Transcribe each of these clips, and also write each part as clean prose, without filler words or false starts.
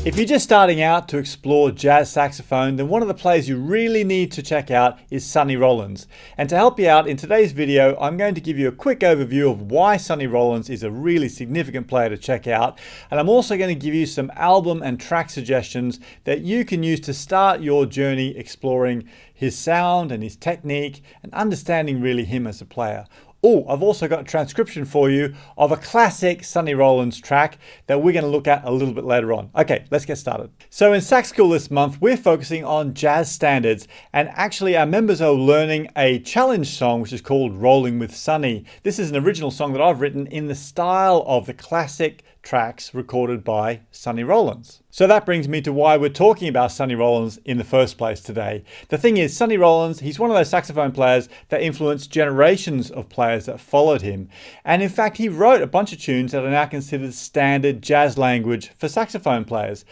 If you're just starting out to explore jazz saxophone, then one of the players you really need to check out is Sonny Rollins. And to help you out in today's video, I'm going to give you a quick overview of why Sonny Rollins is a really significant player to check out. And I'm also going to give you some album and track suggestions that you can use to start your journey exploring his sound and his technique and understanding really him as a player. Oh, I've also got a transcription for you of a classic Sonny Rollins track that we're going to look at a little bit later on. Okay, let's get started. So in Sax School this month, we're focusing on jazz standards, and actually our members are learning a challenge song which is called Rolling with Sonny. This is an original song that I've written in the style of the classic tracks recorded by Sonny Rollins. So that brings me to why we're talking about Sonny Rollins in the first place today. The thing is, Sonny Rollins, he's one of those saxophone players that influenced generations of players that followed him. And in fact, he wrote a bunch of tunes that are now considered standard jazz language for saxophone players.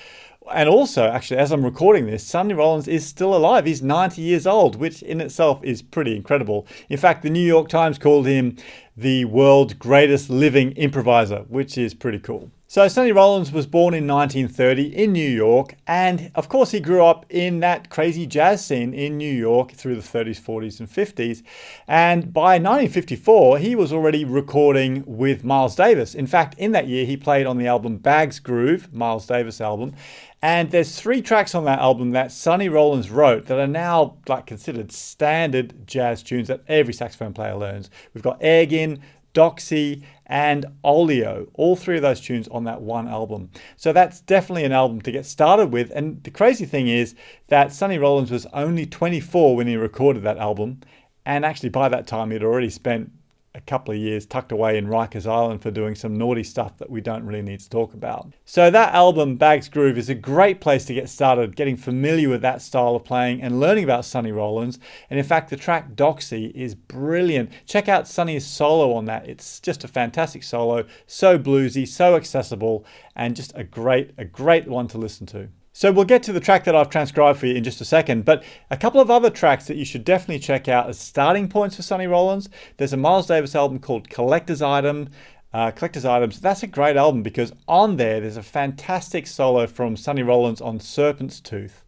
And also, actually, as I'm recording this, Sonny Rollins is still alive. He's 90 years old, which in itself is pretty incredible. In fact, the New York Times called him the world's greatest living improviser, which is pretty cool. So Sonny Rollins was born in 1930 in New York, and of course he grew up in that crazy jazz scene in New York through the 30s, 40s and 50s. And by 1954, he was already recording with Miles Davis. In fact, in that year, he played on the album Bag's Groove, Miles Davis album. And there's 3 tracks on that album that Sonny Rollins wrote that are now considered standard jazz tunes that every saxophone player learns. We've got Ergin, Doxy, and Oleo, all 3 of those tunes on that one album. So that's definitely an album to get started with. And the crazy thing is that Sonny Rollins was only 24 when he recorded that album. And actually by that time, he'd already spent a couple of years tucked away in Rikers Island for doing some naughty stuff that we don't really need to talk about. So that album, Bag's Groove, is a great place to get started, getting familiar with that style of playing and learning about Sonny Rollins. And in fact, the track Doxy is brilliant. Check out Sonny's solo on that. It's just a fantastic solo, so bluesy, so accessible, and just a great one to listen to. So we'll get to the track that I've transcribed for you in just a second, but a couple of other tracks that you should definitely check out as starting points for Sonny Rollins. There's a Miles Davis album called Collector's Items. That's a great album because on there's a fantastic solo from Sonny Rollins on Serpent's Tooth.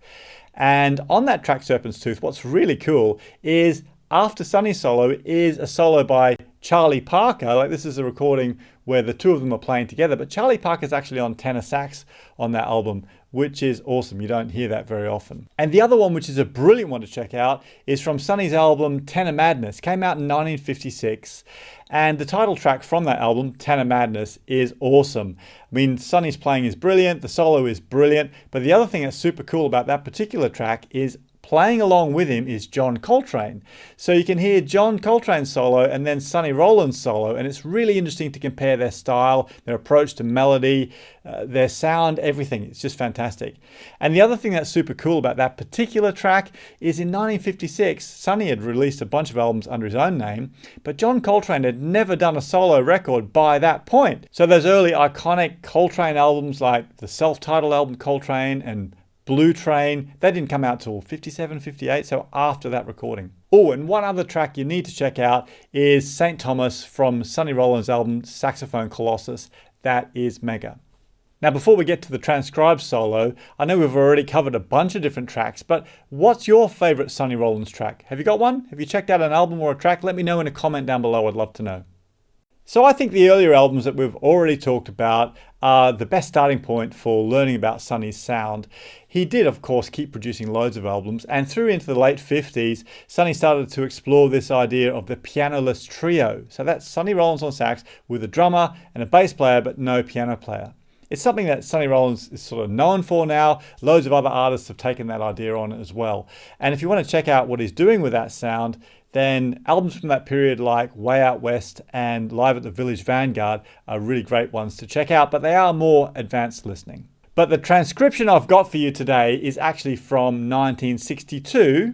And on that track, Serpent's Tooth, what's really cool is after Sonny's solo is a solo by Charlie Parker. This is a recording where the 2 of them are playing together, but Charlie Parker's actually on tenor sax on that album, which is awesome. You don't hear that very often. And the other one, which is a brilliant one to check out, is from Sonny's album Tenor Madness. Came out in 1956. And the title track from that album, Tenor Madness, is awesome. I mean, Sonny's playing is brilliant. The solo is brilliant. But the other thing that's super cool about that particular track is playing along with him is John Coltrane. So you can hear John Coltrane's solo and then Sonny Rollins' solo, and it's really interesting to compare their style, their approach to melody, their sound, everything. It's just fantastic. And the other thing that's super cool about that particular track is in 1956, Sonny had released a bunch of albums under his own name, but John Coltrane had never done a solo record by that point. So those early iconic Coltrane albums like the self-titled album Coltrane and Blue Train, they didn't come out till 57, 58, so after that recording. Oh, and one other track you need to check out is St. Thomas from Sonny Rollins' album Saxophone Colossus. That is mega. Now, before we get to the transcribed solo, I know we've already covered a bunch of different tracks, but what's your favorite Sonny Rollins track? Have you got one? Have you checked out an album or a track? Let me know in a comment down below. I'd love to know. So I think the earlier albums that we've already talked about are the best starting point for learning about Sonny's sound. He did, of course, keep producing loads of albums, and through into the late 50s, Sonny started to explore this idea of the pianoless trio. So that's Sonny Rollins on sax with a drummer and a bass player, but no piano player. It's something that Sonny Rollins is sort of known for now. Loads of other artists have taken that idea on as well. And if you want to check out what he's doing with that sound, then albums from that period like Way Out West and Live at the Village Vanguard are really great ones to check out, but they are more advanced listening. But the transcription I've got for you today is actually from 1962.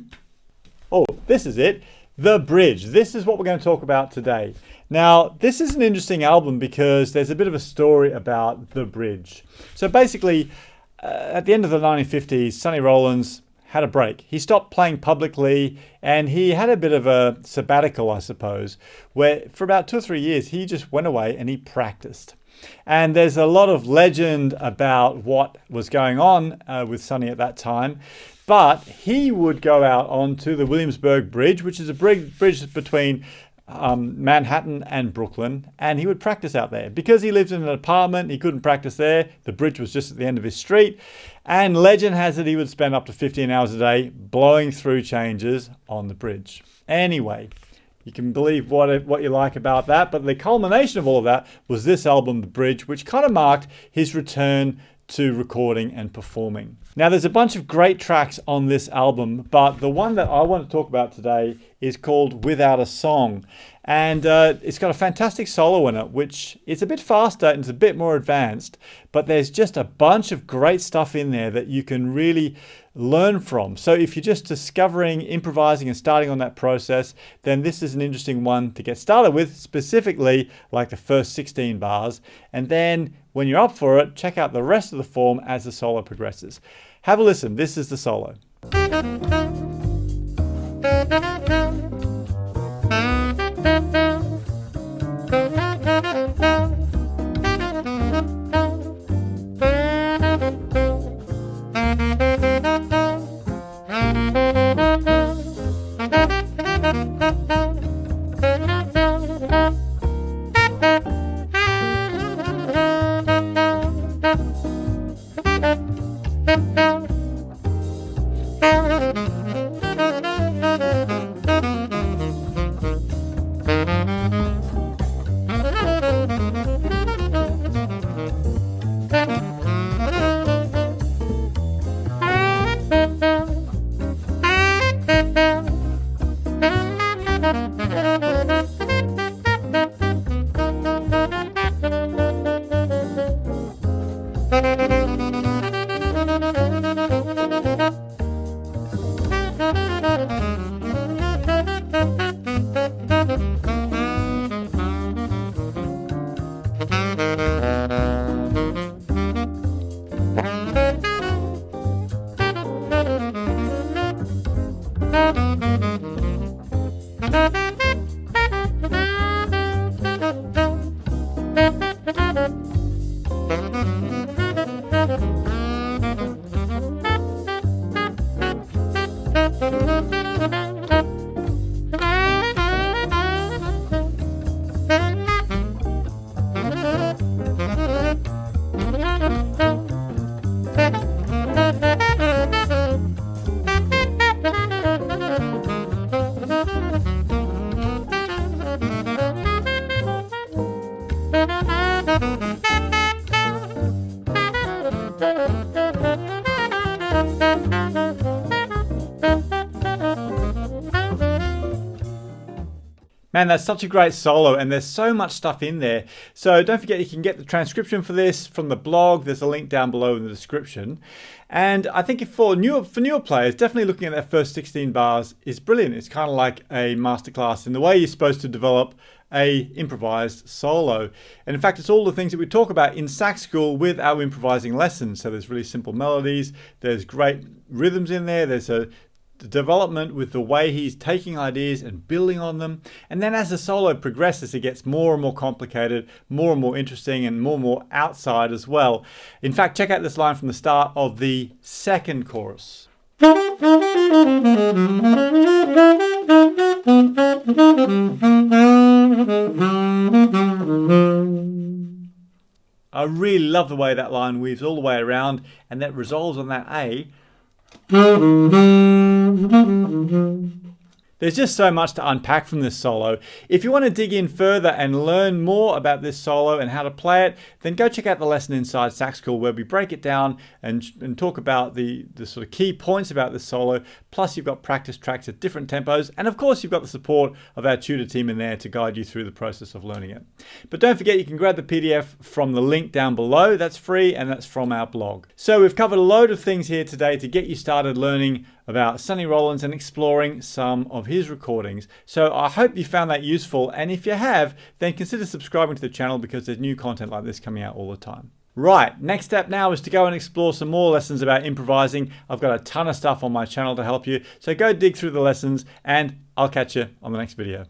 Oh, this is it. The Bridge. This is what we're going to talk about today. Now, this is an interesting album because there's a bit of a story about The Bridge. So basically, at the end of the 1950s, Sonny Rollins had a break. He stopped playing publicly and he had a bit of a sabbatical, I suppose, where for about 2 or 3 years he just went away and he practiced. And there's a lot of legend about what was going on with Sonny at that time. But he would go out onto the Williamsburg Bridge, which is a bridge between Manhattan and Brooklyn, and he would practice out there. Because he lived in an apartment, he couldn't practice there. The bridge was just at the end of his street. And legend has it he would spend up to 15 hours a day blowing through changes on the bridge. Anyway, you can believe what you like about that, but the culmination of all of that was this album, The Bridge, which kind of marked his return to recording and performing. Now, there's a bunch of great tracks on this album, but the one that I want to talk about today is called Without a Song. And it's got a fantastic solo in it, which is a bit faster and it's a bit more advanced, but there's just a bunch of great stuff in there that you can really learn from. So if you're just discovering, improvising and starting on that process, then this is an interesting one to get started with, specifically like the first 16 bars. And then when you're up for it, check out the rest of the form as the solo progresses. Have a listen. This is the solo. Man, that's such a great solo and there's so much stuff in there. So don't forget you can get the transcription for this from the blog. There's a link down below in the description. And I think for newer players, definitely looking at that first 16 bars is brilliant. It's kind of like a masterclass in the way you're supposed to develop a improvised solo. And in fact, it's all the things that we talk about in sax school with our improvising lessons. So there's really simple melodies, there's great rhythms in there, there's a development with the way he's taking ideas and building on them. And then as the solo progresses, it gets more and more complicated, more and more interesting, and more outside as well. In fact, check out this line from the start of the second chorus. I really love the way that line weaves all the way around and that resolves on that A. There's just so much to unpack from this solo. If you want to dig in further and learn more about this solo and how to play it, then go check out the lesson inside Sax School where we break it down and talk about the sort of key points about this solo. Plus you've got practice tracks at different tempos. And of course you've got the support of our tutor team in there to guide you through the process of learning it. But don't forget you can grab the PDF from the link down below. That's free and that's from our blog. So we've covered a load of things here today to get you started learning about Sonny Rollins and exploring some of his recordings. So I hope you found that useful, and if you have, then consider subscribing to the channel because there's new content like this coming out all the time. Right, next step now is to go and explore some more lessons about improvising. I've got a ton of stuff on my channel to help you, so go dig through the lessons and I'll catch you on the next video.